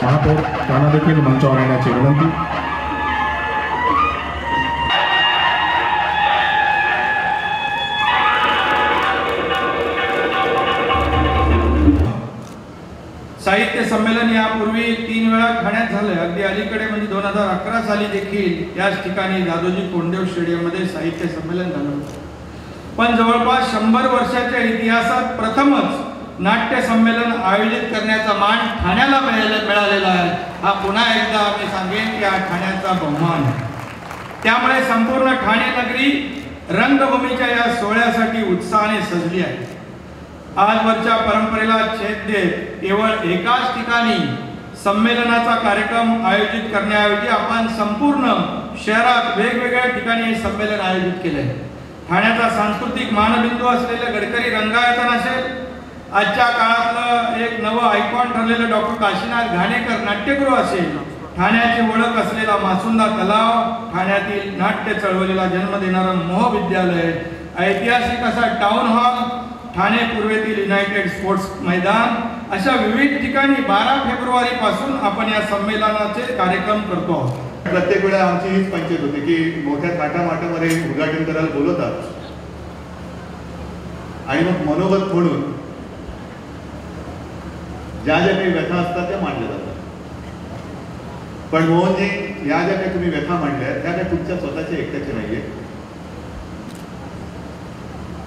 महापौर त्यांना देखील मंचावर येण्याची विनंती. साहित्य संमेलन यापूर्वी 3 वेळा ठाण्यात झालं. अगदी अलीकडे म्हणजे 2011 साली देखील याच ठिकाणी दादोजी कोंडदेव स्टेडियममध्ये साहित्य संमेलन झालं. पण जवळपास 100 वर्षाच्या इतिहासात प्रथमच नाट्य संमेलन आयोजित करण्याचा मान ठाण्याला मिळालेला आहे. हा पुन्हा एकदा मी सांगेन की हा ठाण्याचा बहुमान आहे. त्यामुळे संपूर्ण ठाणे नगरी रंगभूमीच्या या सोहळ्यासाठी उत्साहाने सजली आहे. आजवरच्या परंपरेला छेद देत केवळ एकाच ठिकाणी संमेलनाचा कार्यक्रम आयोजित करण्याऐवजी आपण संपूर्ण शहरात वेगवेगळ्या ठिकाणी हे संमेलन आयोजित केले आहे. ठाण्याचा सांस्कृतिक मानबिंदू असलेले गडकरी रंगायतन असेल, आजच्या काळातलं एक नवं आयकॉन ठरलेलं डॉक्टर काशीनाथ घाणेकर नाट्यगृह असेल, ठाण्याची ओळख असलेला मासुंदा तलाव, ठाण्यातील नाट्य चळवळीला जन्म देणारं महाविद्यालय, ऐतिहासिक असा टाउन हॉल, ठाणे पूर्वेतील युनायटेड स्पोर्ट्स मैदान, अशा विविध ठिकाणी 12 फेब्रुवारी पासून आपण या संमेलनाचे कार्यक्रम करतो आहोत. प्रत्येक वेळा आमची हीच पंचायत होती की मोठ्या थाटामाटामध्ये उद्घाटन करायला बोलवतात आणि मग मनोगत म्हणून ज्या ज्या काही व्यथा असतात त्या मांडल्या जातात. पण मोहनजी, या ज्या काही तुम्ही व्यथा मांडल्या त्या काही तुमच्या स्वतःच्या एकट्याच्या नाहीये.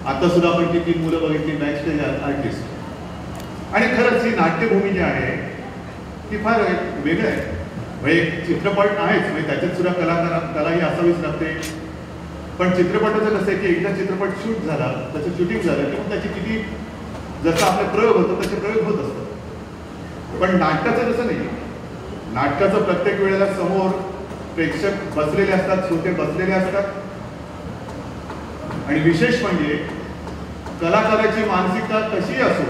आता सुद्धा आपण ती 3 मुलं बघितली, बॅक स्टेज आर्टिस्ट. आणि खरंच ही नाट्यभूमी जी आहे ती फार वेगळं आहे. म्हणजे चित्रपट आहेच, म्हणजे त्याच्यात सुद्धा कलाही असावीच लागते. पण चित्रपटाचं कसं आहे की एकदा चित्रपट शूट झाला, त्याचं शूटिंग झालं किंवा त्याची किती जसं आपले प्रयोग होतो तसे प्रयोग होत असतात. पण नाटकाचं तसं नाही. नाटकाचं प्रत्येक वेळेला समोर प्रेक्षक बसलेले असतात, श्रोते बसलेले असतात. आणि विशेष म्हणजे कलाकाराची मानसिकता कशी असो,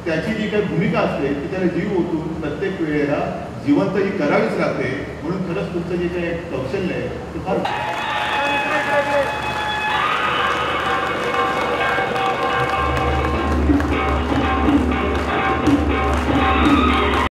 त्याची जी काही भूमिका असते ती त्याला जीव ओतून प्रत्येक वेळेला जिवंत ही करावीच लागते. म्हणून खरंच तुमचं जे काही कौशल्य आहे ते फार